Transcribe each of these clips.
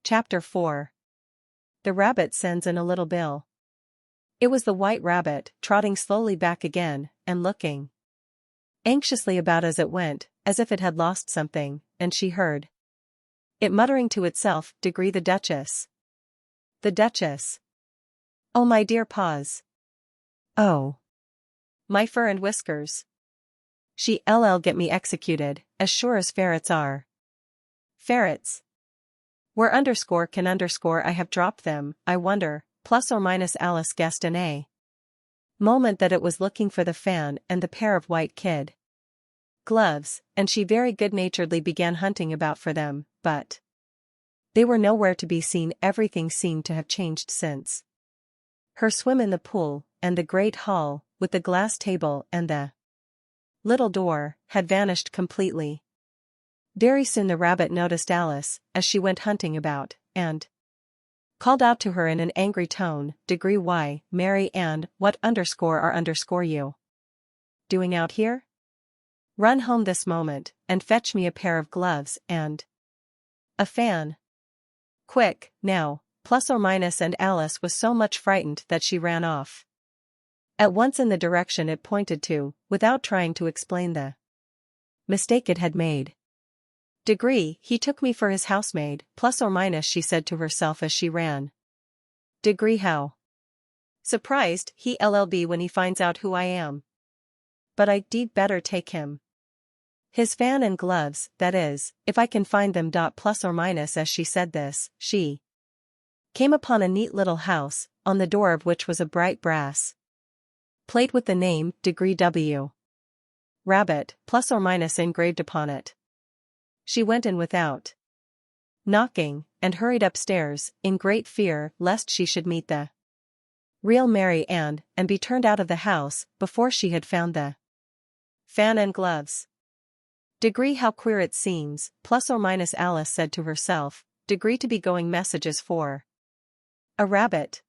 Chapter 4. The rabbit sends in a little bill. It was the white rabbit, trotting slowly back again, and looking anxiously about as it went, as if it had lost something, and she heard it muttering to itself, "Degree the Duchess. The Duchess. Oh my dear paws. Oh. My fur and whiskers. She'll get me executed, as sure as ferrets are. Ferrets. Where I have dropped them, I wonder, plus or minus." Alice guessed an a moment that it was looking for the fan and the pair of white kid gloves, and she very good-naturedly began hunting about for them, but they were nowhere to be seen. Everything seemed to have changed since her swim in the pool, and the great hall, with the glass table and the little door, had vanished completely. Very soon the rabbit noticed Alice, as she went hunting about, and called out to her in an angry tone, "Degree why, Mary Ann, what are you doing out here? Run home this moment, and fetch me a pair of gloves and a fan. Quick, now, plus or minus." And Alice was so much frightened that she ran off at once in the direction it pointed to, without trying to explain the mistake it had made. "Degree, he took me for his housemaid, plus or minus," she said to herself as she ran. "Degree how surprised he'll be when he finds out who I am. But I'd better take him his fan and gloves, that is, if I can find them. Plus or minus." As she said this, she came upon a neat little house, on the door of which was a bright brass plate with the name, "Degree W. Rabbit, plus or minus," engraved upon it. She went in without knocking, and hurried upstairs, in great fear lest she should meet the real Mary Ann, and be turned out of the house, before she had found the fan and gloves. "Degree how queer it seems, plus or minus," Alice said to herself, "degree to be going messages for a rabbit.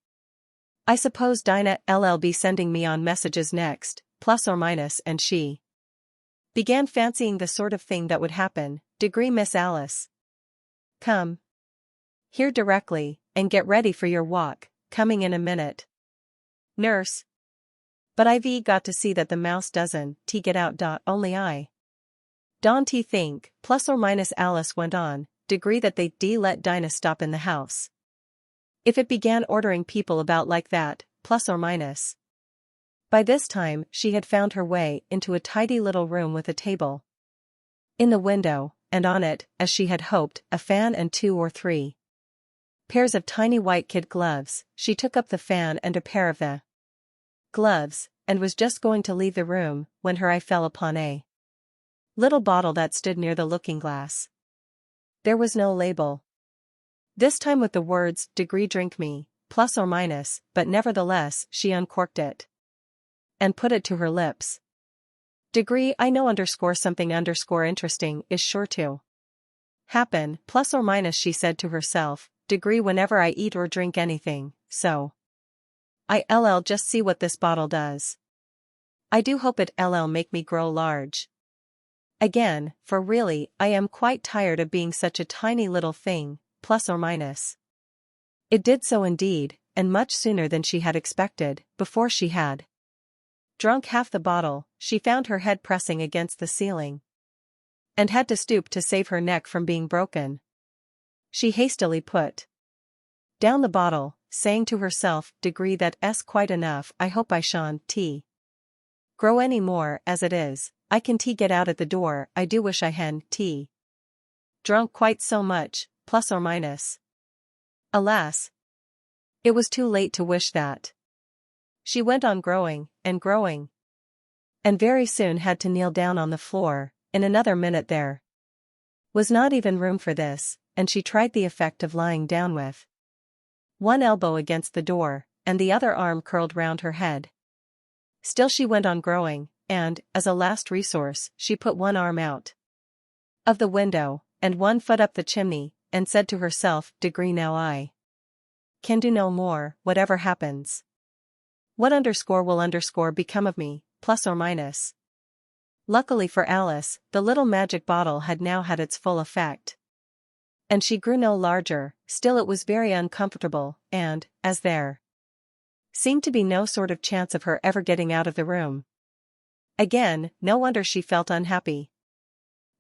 I suppose Dinah'll be sending me on messages next, plus or minus," and she began fancying the sort of thing that would happen. "Degree Miss Alice. Come here directly, and get ready for your walk, coming in a minute. Nurse. But I've got to see that the mouse doesn't get out. Only I don't think, plus or minus," Alice went on, "degree that they'd let Dinah stop in the house. If it began ordering people about like that, plus or minus." By this time she had found her way into a tidy little room with a table in the window, and on it, as she had hoped, a fan and 2 or 3 pairs of tiny white kid gloves. She took up the fan and a pair of the gloves, and was just going to leave the room, when her eye fell upon a little bottle that stood near the looking-glass. There was no label this time with the words, "Degree drink me, plus or minus," but nevertheless she uncorked it and put it to her lips. "Degree I know something interesting is sure to happen, plus or minus," she said to herself, "degree whenever I eat or drink anything, so I'll just see what this bottle does. I do hope it'll make me grow large again, for really I am quite tired of being such a tiny little thing, plus or minus." It did so indeed, and much sooner than she had expected. Before she had drunk half the bottle, she found her head pressing against the ceiling, and had to stoop to save her neck from being broken. She hastily put down the bottle, saying to herself, "Degree that's quite enough. I hope I shan't grow any more. As it is, I can get out at the door. I do wish I hadn't drunk quite so much, plus or minus." Alas! It was too late to wish that. She went on growing, and growing, and very soon had to kneel down on the floor. In another minute there was not even room for this, and she tried the effect of lying down with one elbow against the door, and the other arm curled round her head. Still she went on growing, and, as a last resource, she put one arm out of the window, and one foot up the chimney, and said to herself, "Degree now I can do no more, whatever happens. What will become of me, plus or minus?" Luckily for Alice, the little magic bottle had now had its full effect, and she grew no larger, still it was very uncomfortable, and, as there seemed to be no sort of chance of her ever getting out of the room again, no wonder she felt unhappy.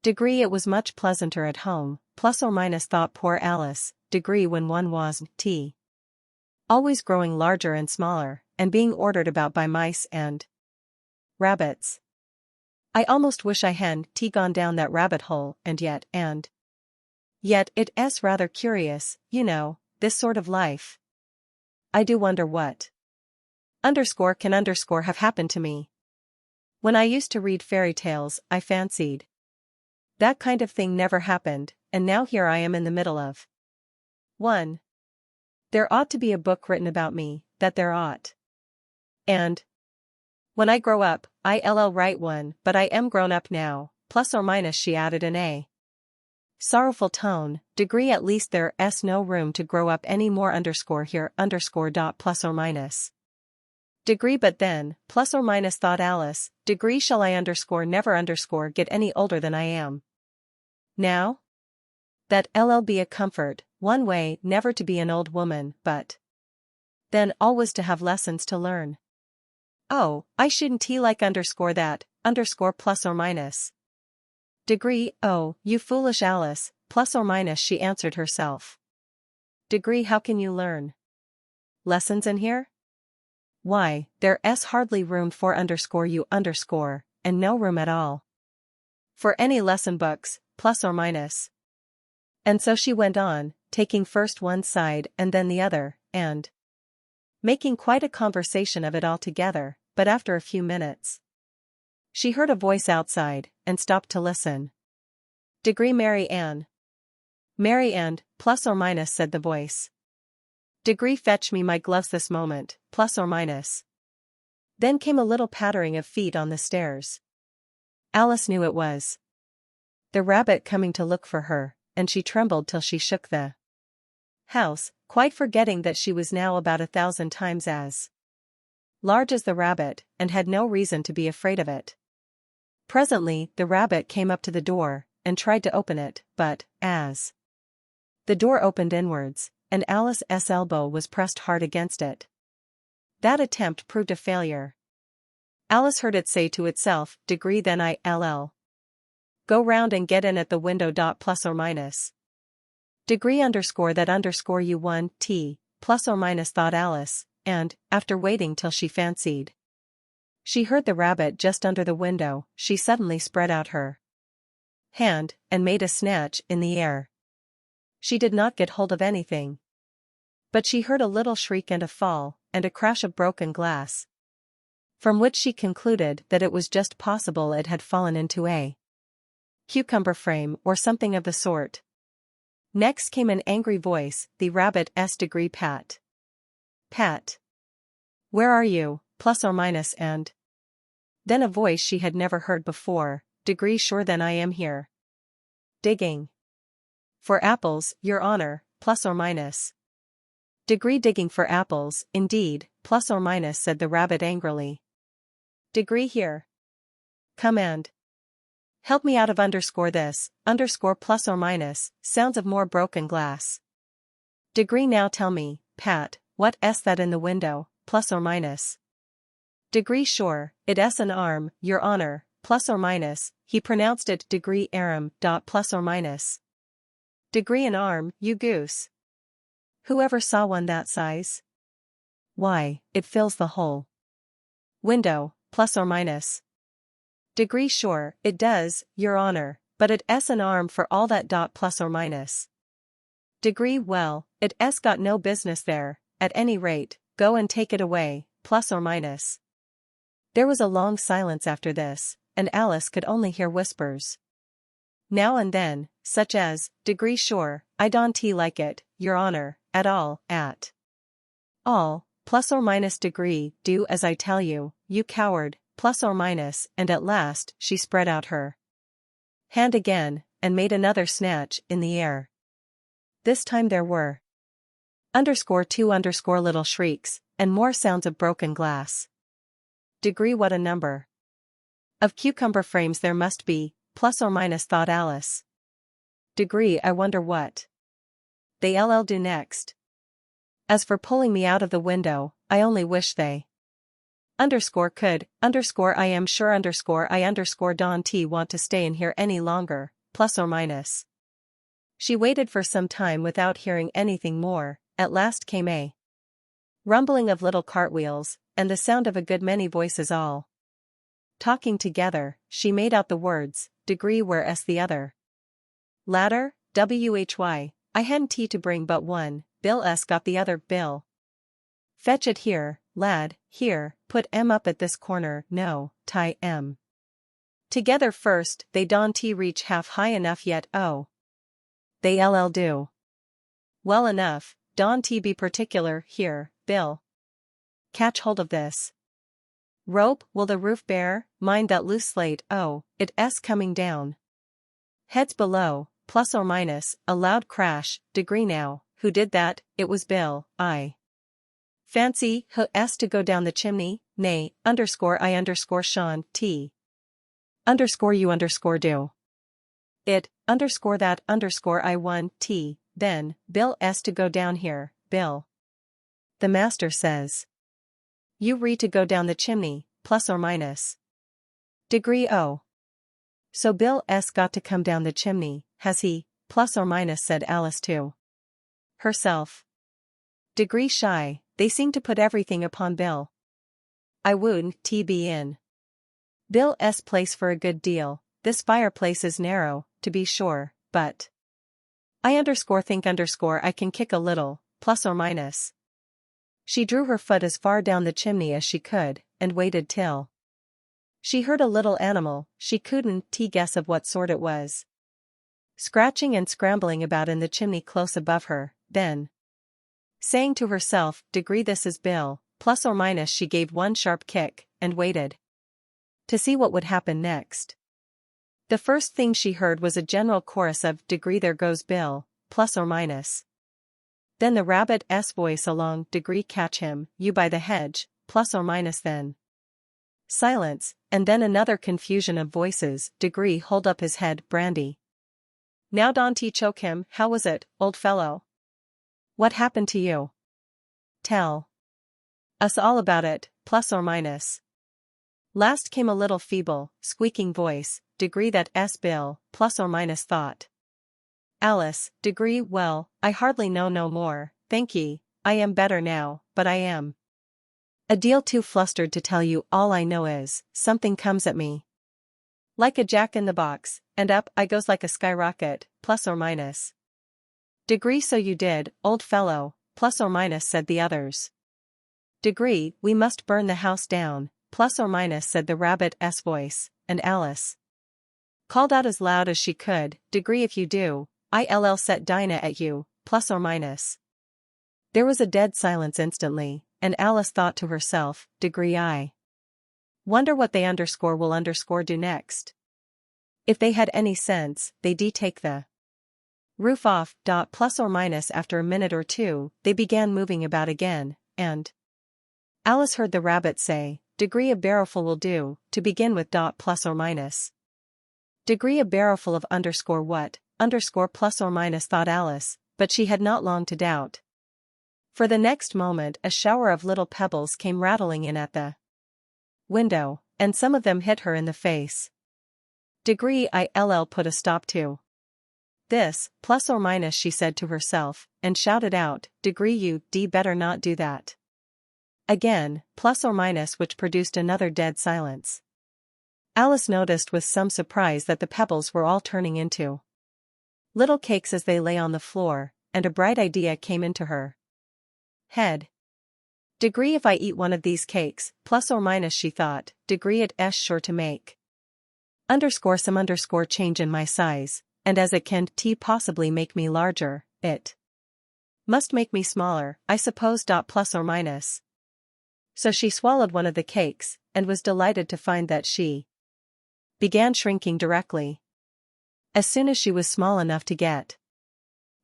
It was much pleasanter at home, plus or minus, thought poor Alice, when one was always growing larger and smaller, and being ordered about by mice and rabbits. I almost wish I hadn't gone down that rabbit hole, and yet it's rather curious, you know, this sort of life. I do wonder what can have happened to me. When I used to read fairy tales, I fancied that kind of thing never happened, and now here I am in the middle of one. There ought to be a book written about me, that there ought. And when I grow up, I'll write one, but I am grown up now, plus or minus, she added in a sorrowful tone. At least there's no room to grow up any more here dot plus or minus. But then, plus or minus, thought Alice, shall I never get any older than I am now? That'll be a comfort, one way, never to be an old woman, but then always to have lessons to learn. Oh, I shouldn't like that, plus or minus. Oh, you foolish Alice, plus or minus, she answered herself. How can you learn lessons in here? Why, there's hardly room for you and no room at all for any lesson books, plus or minus. And so she went on, taking first one side and then the other, and making quite a conversation of it all together, but after a few minutes she heard a voice outside, and stopped to listen. Mary Ann. Mary Ann, plus or minus, said the voice. Fetch me my gloves this moment, plus or minus. Then came a little pattering of feet on the stairs. Alice knew it was the rabbit coming to look for her, and she trembled till she shook the house, quite forgetting that she was now about 1,000 times as large as the rabbit, and had no reason to be afraid of it. Presently, the rabbit came up to the door, and tried to open it, but, as the door opened inwards, and Alice's elbow was pressed hard against it, that attempt proved a failure. Alice heard it say to itself, then I'll go round and get in at the window plus or minus. That you one plus or minus, thought Alice, and, after waiting till she fancied she heard the rabbit just under the window, she suddenly spread out her hand, and made a snatch in the air. She did not get hold of anything, but she heard a little shriek and a fall, and a crash of broken glass, from which she concluded that it was just possible it had fallen into a cucumber frame or something of the sort. Next came an angry voice, the rabbit's Pat. Pat. Where are you, plus or minus, and then a voice she had never heard before, sure then I am here. Digging for apples, your honor, plus or minus. Digging for apples, indeed, plus or minus, said the rabbit angrily. Here. Come and help me out of this, plus or minus, sounds of more broken glass. Now tell me, Pat, what's that in the window, plus or minus? Sure, it's an arm, your honor, plus or minus, he pronounced it arum, plus or minus. An arm, you goose. Whoever saw one that size? Why, it fills the whole window, plus or minus. Sure, it does, your honor, but it's an arm for all that, plus or minus. Well, it's got no business there, at any rate, go and take it away, plus or minus. There was a long silence after this, and Alice could only hear whispers now and then, such as, sure, I don't like it, your honor, at all, at all, plus or minus. Do as I tell you, you coward, plus or minus, and at last she spread out her hand again, and made another snatch in the air. This time there were two little shrieks, and more sounds of broken glass. What a number of cucumber frames there must be, plus or minus, thought Alice. I wonder what they'll do next. As for pulling me out of the window, I only wish they could, I am sure I don't want to stay in here any longer, plus or minus. She waited for some time without hearing anything more. At last came a rumbling of little cartwheels, and the sound of a good many voices all talking together. She made out the words, degree where's the other ladder, why, I hadn't to bring but one, Bill's got the other, Bill. Fetch it here, lad, here, put M up at this corner, no, tie M together first, they don't reach half high enough yet, oh. They'll do well enough, don't be particular, here, Bill. Catch hold of this rope, will the roof bear, mind that loose slate, oh, it's coming down. Heads below, plus or minus, a loud crash, degree now, who did that, it was Bill, I fancy, who's to go down the chimney, nay, I Sean, T. You do. It, that, I one, T, then, Bill's to go down here, Bill. The master says. You to go down the chimney, plus or minus. Degree O. So Bill's got to come down the chimney, has he, plus or minus, said Alice to herself. Degree shy, they seem to put everything upon Bill. I wouldn't be in Bill's place for a good deal. This fireplace is narrow, to be sure, but I think I can kick a little, plus or minus. She drew her foot as far down the chimney as she could, and waited till she heard a little animal, she couldn't guess of what sort it was, scratching and scrambling about in the chimney close above her. Then, saying to herself, degree this is Bill, plus or minus, she gave one sharp kick, and waited to see what would happen next. The first thing she heard was a general chorus of, degree there goes Bill, plus or minus. Then the rabbit's voice along, degree catch him, you by the hedge, plus or minus, then silence, and then another confusion of voices, degree hold up his head, brandy. Now don't choke him, how was it, old fellow? What happened to you? Tell us all about it, plus or minus. Last came a little feeble, squeaking voice, degree that's Bill, plus or minus thought. Alice, degree, well, I hardly know no more, thank ye, I am better now, but I am a deal too flustered to tell you. All I know is, something comes at me like a jack-in-the-box, and up I goes like a skyrocket, plus or minus. Degree so you did, old fellow, plus or minus, said the others. Degree, we must burn the house down, plus or minus, said the rabbit's voice, and Alice called out as loud as she could, degree if you do, I'll set Dinah at you, plus or minus. There was a dead silence instantly, and Alice thought to herself, degree I wonder what they will do next. If they had any sense, they'd take the roof off. Plus or minus, after a minute or two, they began moving about again, and Alice heard the rabbit say, degree a barrowful will do, to begin with. Plus or minus. Degree a barrowful of what, plus or minus, thought Alice, but she had not long to doubt. For the next moment a shower of little pebbles came rattling in at the window, and some of them hit her in the face. Degree I'll put a stop to this, plus or minus, she said to herself, and shouted out, degree you better not do that. Again, plus or minus, which produced another dead silence. Alice noticed with some surprise that the pebbles were all turning into little cakes as they lay on the floor, and a bright idea came into her head. Degree if I eat one of these cakes, plus or minus, she thought, degree it's sure to make some change in my size, and as it can't possibly make me larger, it must make me smaller, I suppose. Plus or minus. So she swallowed one of the cakes, and was delighted to find that she began shrinking directly. As soon as she was small enough to get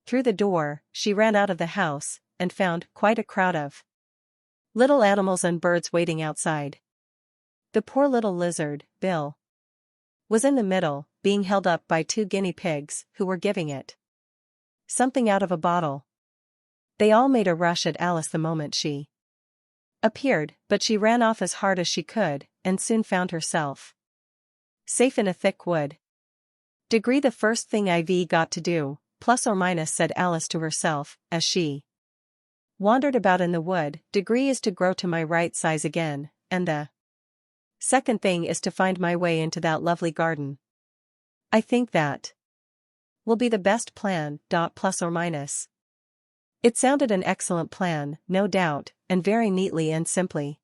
through the door, she ran out of the house, and found quite a crowd of little animals and birds waiting outside. The poor little lizard, Bill, was in the middle, being held up by 2 guinea pigs, who were giving it something out of a bottle. They all made a rush at Alice the moment she appeared, but she ran off as hard as she could, and soon found herself safe in a thick wood. Degree the first thing I've got to do, plus or minus, said Alice to herself, as she wandered about in the wood. Degree is to grow to my right size again, and the second thing is to find my way into that lovely garden. I think that will be the best plan. Plus or minus. It sounded an excellent plan, no doubt, and very neatly and simply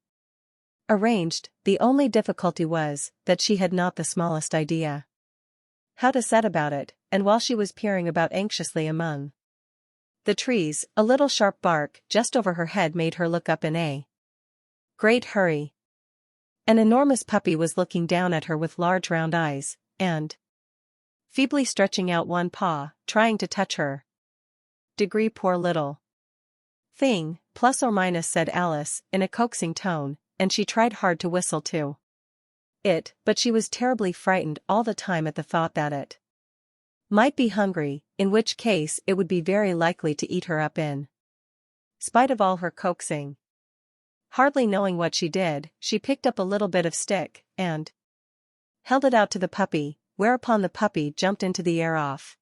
arranged. The only difficulty was that she had not the smallest idea how to set about it, and while she was peering about anxiously among the trees, a little sharp bark just over her head made her look up in a great hurry. An enormous puppy was looking down at her with large round eyes, and feebly stretching out one paw, trying to touch her. Degree poor little thing, plus or minus, said Alice, in a coaxing tone, and she tried hard to whistle to it, but she was terribly frightened all the time at the thought that it might be hungry, in which case it would be very likely to eat her up in spite of all her coaxing. Hardly knowing what she did, she picked up a little bit of stick, and held it out to the puppy, whereupon the puppy jumped into the air off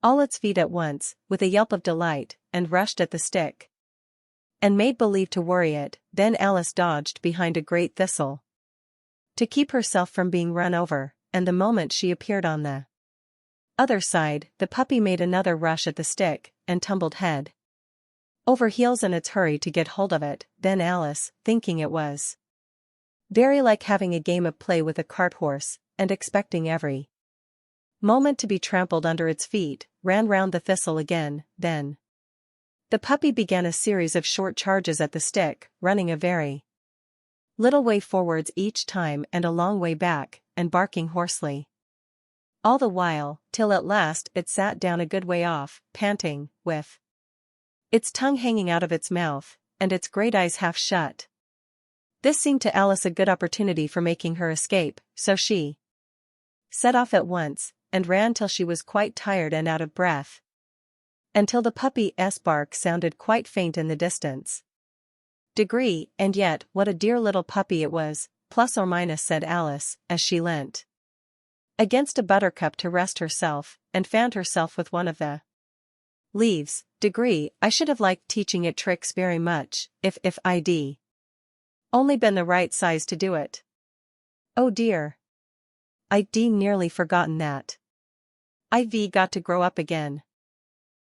all its feet at once, with a yelp of delight, and rushed at the stick and made believe to worry it. Then Alice dodged behind a great thistle to keep herself from being run over, and the moment she appeared on the other side, the puppy made another rush at the stick, and tumbled head over heels in its hurry to get hold of it. Then Alice, thinking it was very like having a game of play with a cart horse, and expecting every moment to be trampled under its feet, ran round the thistle again. Then the puppy began a series of short charges at the stick, running a very little way forwards each time and a long way back, and barking hoarsely all the while, till at last it sat down a good way off, panting, with its tongue hanging out of its mouth, and its great eyes half shut. This seemed to Alice a good opportunity for making her escape, so she set off at once, and ran till she was quite tired and out of breath, until the puppy's bark sounded quite faint in the distance. Degree, and yet what a dear little puppy it was, plus or minus, said Alice, as she leant against a buttercup to rest herself, and fanned herself with one of the leaves. Degree, I should have liked teaching it tricks very much, if I'd only been the right size to do it. Oh dear. I'd nearly forgotten that. I've got to grow up again.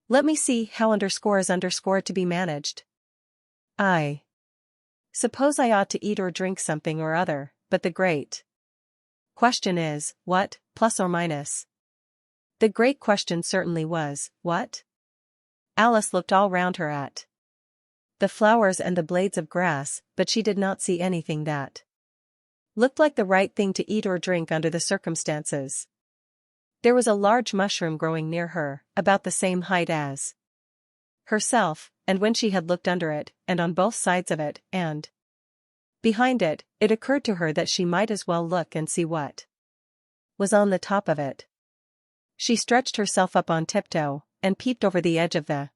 Let me see how underscore is underscore to be managed. I suppose I ought to eat or drink something or other, but the great question is, what, plus or minus? The great question certainly was, what? Alice looked all round her at the flowers and the blades of grass, but she did not see anything that looked like the right thing to eat or drink under the circumstances. There was a large mushroom growing near her, about the same height as herself, and when she had looked under it, and on both sides of it, and behind it, it occurred to her that she might as well look and see what was on the top of it. She stretched herself up on tiptoe, and peeped over the edge of the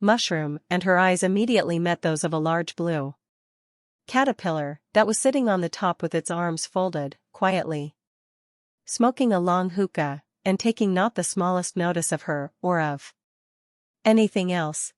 mushroom, and her eyes immediately met those of a large blue caterpillar, that was sitting on the top with its arms folded, quietly smoking a long hookah, and taking not the smallest notice of her, or of anything else.